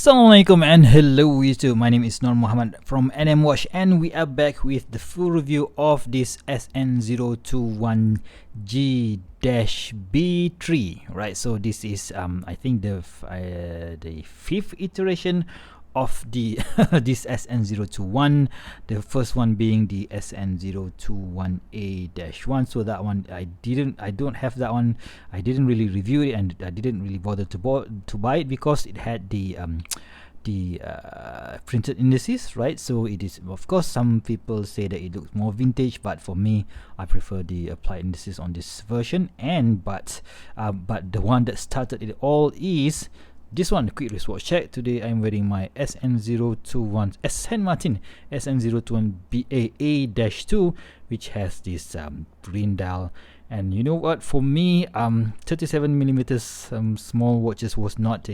Assalamualaikum and hello YouTube. My name is Nur Muhammad from NM Watch, and we are back with the full review of this SN021G B3. Right, so this is I think the fifth iteration of the this SN021, the first one being the SN021A-1. So that one I don't have that one. I didn't really review it, and I didn't really bother to buy it because it had the printed indices, right? So it is, of course, some people say that it looks more vintage, but for me, I prefer the applied indices on this version. And but the one that started it all is this one. Quick wristwatch check. Today I'm wearing my Martin SN021B-2, which has this green dial. And you know what, for me 37mm small watches was not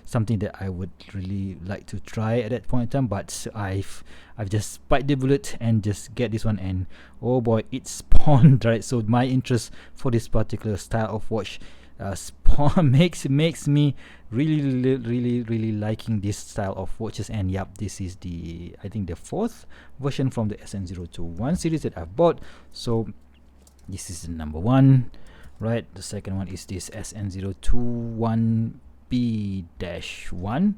something that I would really like to try at that point in time, but I've just bite the bullet and just get this one, and oh boy, it spawned, right? So my interest for this particular style of watch makes me really liking this style of watches. And yep, this is I think the fourth version from the SN021 series that I've bought. So this is the number one, right? The second one is this SN021B-1,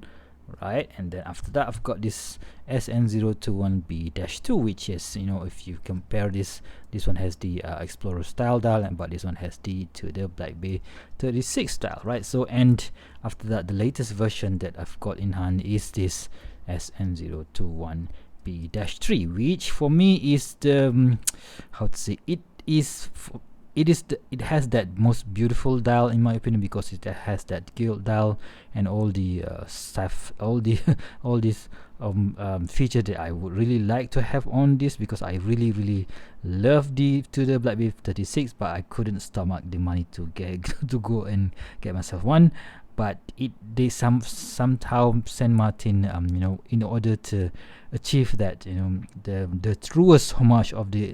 right? And then after that, I've got this SN021B-2, which is, you know, if you compare this one has the Explorer style dial, but this one has the Black Bay 36 style, right? So, and after that, the latest version that I've got in hand is this SN021B-3, which for me is the how to say it has that most beautiful dial in my opinion, because it has that gilt dial and all the stuff, all these feature that I would really like to have on this, because I really love the Black Bay 36, but I couldn't stomach the money to go and get myself one. But they somehow Saint Martin, you know, in order to achieve that, you know, the truest homage of the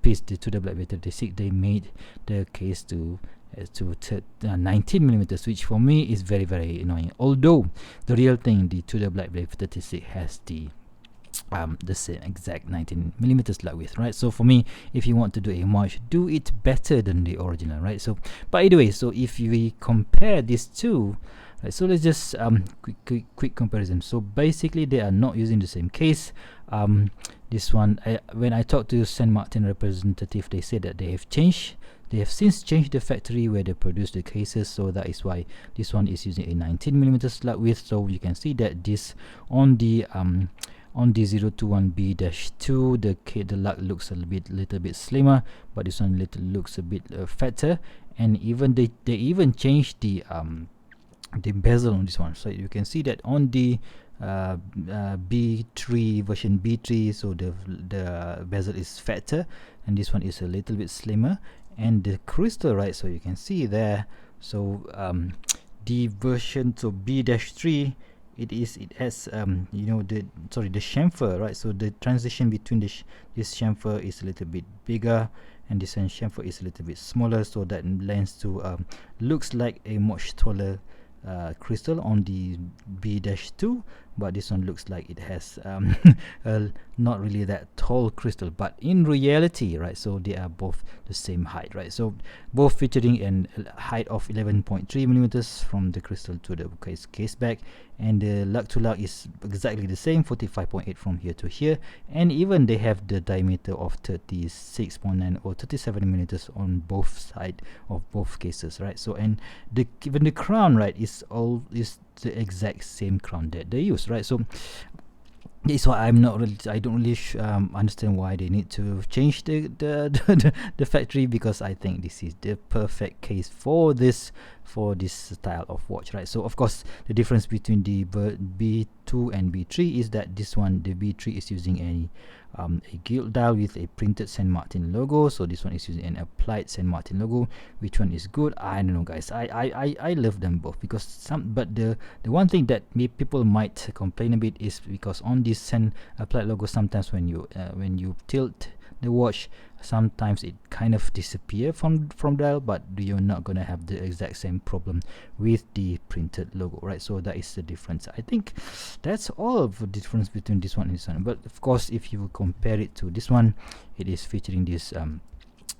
piece to the Black Bay 36, they made the case to 19mm, which for me is very annoying. Although the real thing, the Black Bay 36 has the same exact 19mm lug width, right? So for me, if you want to do a homage, do it better than the original, right? So, but either way, so if we compare these two, right, so let's just quick comparison. So basically, they are not using the same case. This one, when I talked to Saint Martin representative, they said that they have since changed the factory where they produce the cases, so that is why this one is using a 19mm lug width. So you can see that this on the 021B-2, the lug looks a little bit slimmer, but this one looks a bit fatter. And even they even changed the bezel on this one. So you can see that on the B3 version B3, so the bezel is fatter, and this one is a little bit slimmer. And the crystal, right? So you can see there. So the version, so B-3, it has you know, the chamfer, right? So the transition between this chamfer is a little bit bigger, and this chamfer is a little bit smaller, so that lends to looks like a much taller crystal on the B-2, but this one looks like it has not really that tall crystal, but in reality, right, so they are both the same height, right? So both featuring a height of 11.3mm from the crystal to the case back, and the lug to lug is exactly the same, 45.8 from here to here, and even they have the diameter of 36.9 or 37mm on both sides of both cases, right? So, and even the crown, right, is the exact same crown that they use, right? So that's why I don't really understand why they need to change the factory, because I think this is the perfect case for this style of watch, right? So of course, the difference between the B2 and B3 is that this one, the B3, is using a gilt dial with a printed Saint Martin logo. So this one is using an applied Saint Martin logo. Which one is good? I don't know, guys. I love them both, because but the one thing that people might complain a bit is because on this Saint applied logo, sometimes when you tilt the watch, sometimes it kind of disappear from dial, but you're not gonna have the exact same problem with the printed logo, right? So that is the difference. I think that's all of the difference between this one and this one. But of course, if you compare it to this one, it is featuring this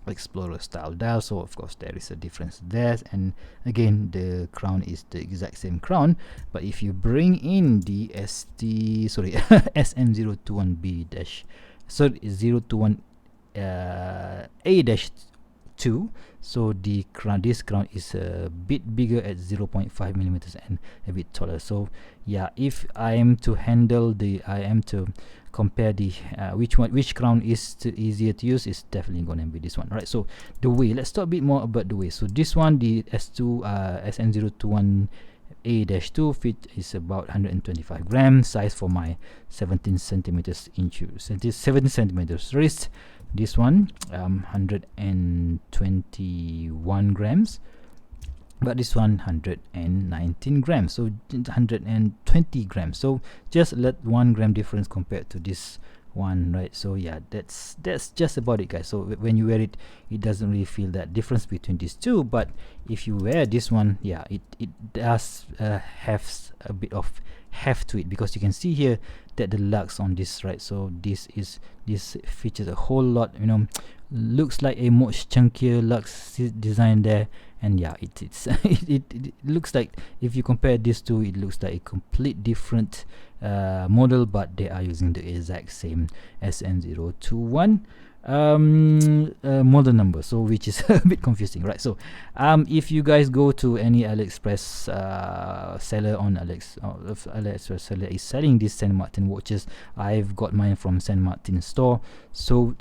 Explorer style dial, so of course there is a difference there. And again, the crown is the exact same crown, but if you bring in the SN021B 021 A-2, so the crown, this crown is a bit bigger at 0.5 millimeters and a bit taller. So yeah, if I am to compare the which crown is easier to use, is definitely going to be this one, right? So the weight, let's talk a bit more about the weight. So this one, the SN021A-2 fit is about 125 grams, size for my 17 centimeters wrist. This one 121 grams, but this one 119 grams, so 120 grams. So just let 1 gram difference compared to this one, right? So yeah, that's just about it, guys. So when you wear it, it doesn't really feel that difference between these two. But if you wear this one, yeah, it does have a bit of heft to it, because you can see here that the lugs on this, right? So this features a whole lot, you know, looks like a much chunkier lugs design there. And yeah, it looks like, if you compare these two, it looks like a complete different model, but they are using the exact same SN021 model number, so which is a bit confusing, right? So if you guys go to any AliExpress seller on AliExpress seller is selling these Saint Martin watches, I've got mine from Saint Martin store. So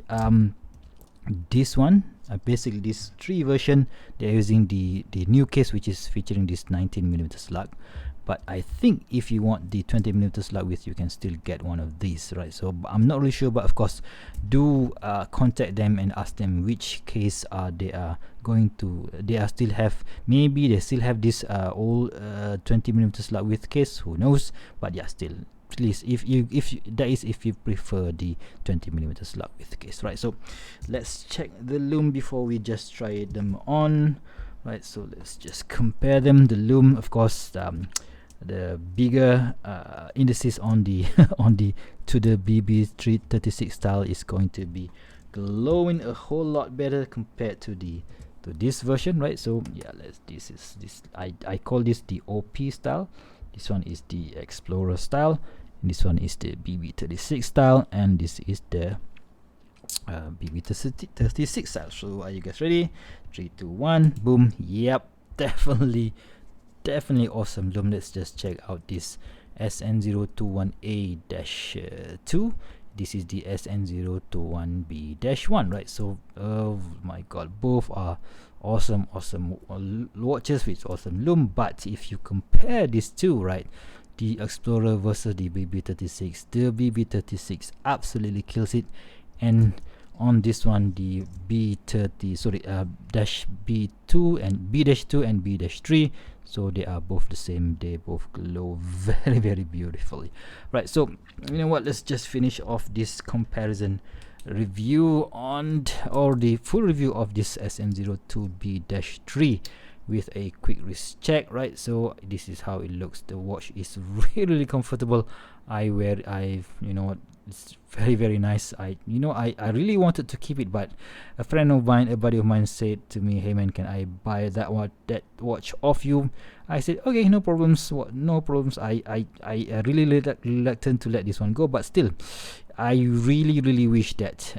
this one, basically this 3 version, they're using the new case, which is featuring this 19mm slug. But I think if you want the 20mm slug width, you can still get one of these, right? So I'm not really sure, but of course do contact them and ask them which case they are going to, maybe they still have this old 20mm slug width case, who knows. But yeah, still, please, if you prefer the 20mm slug width case, right? So let's check the Lume before we just try them on, right? So let's just compare them. The Lume, of course, the bigger indices on the to the BB36 style is going to be glowing a whole lot better compared to this version, right? So yeah, I call this the OP style. This one is the Explorer style, and this one is the BB36 style, and this is the BB36 style. So are you guys ready? 3, 2, 1, boom. Yep, definitely awesome Lume. Let's just check out this SN021A-2. This is the SN021B-1, right? So oh my god, both are awesome watches with awesome Lume. But if you compare these two, right, the Explorer versus the BB36, the BB36 absolutely kills it. And on this one, the dash B2 and B-2 and B-3, so they are both the same. They both glow very beautifully, right? So you know what, let's just finish off this comparison review or the full review of this SN02B-3 with a quick wrist check, right? So this is how it looks. The watch is really comfortable. It's very nice. I really wanted to keep it, but a buddy of mine said to me, hey man, can I buy that watch off you? I said, okay, no problems. I really reluctant to let this one go, but still I really wish that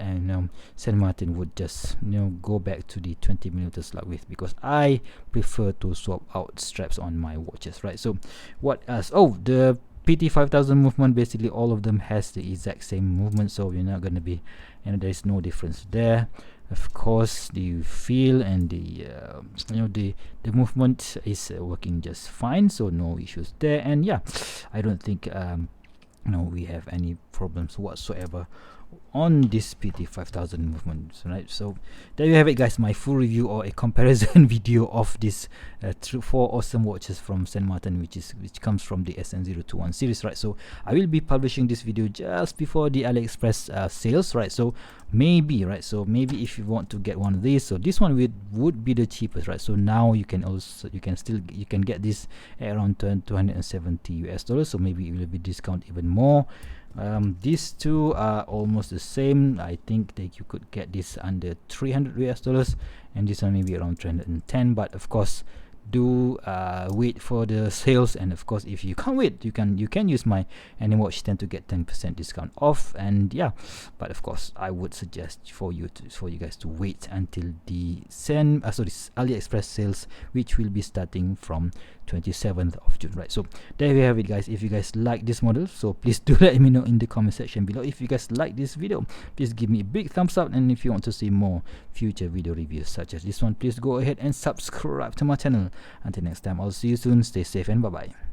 Saint Martin would just go back to the 20mm slug width, because I prefer to swap out straps on my watches, right? So what else? Oh, the PT5000 movement, basically all of them has the exact same movement, so you're not going to be, there's no difference there. Of course, the feel and the movement is working just fine, so no issues there. And yeah, I don't think we have any problems whatsoever on this PT 5000 movement, right? So there you have it, guys, my full review or a comparison video of this 4 awesome watches from St. Martin, which comes from the SN021 series, right? So I will be publishing this video just before the AliExpress sales, right? So maybe, right, so maybe if you want to get one of these, so this one would be the cheapest, right? So now you can get this at around 270 US dollars, so maybe it will be discount even more. These two are almost the same. I think that you could get this under 300 US dollars, and this one maybe around 310. But of course, do wait for the sales, and of course, if you can't wait, you can use my AnyWatch 10 to get 10% discount off. And yeah, but of course, I would suggest for you guys to wait until the AliExpress sales, which will be starting from 27th of June, right? So there you have it, guys. If you guys like this model, so please do let me know in the comment section below. If you guys like this video, please give me a big thumbs up, and if you want to see more future video reviews such as this one, please go ahead and subscribe to my channel. Until next time, I'll see you soon. Stay safe and bye bye.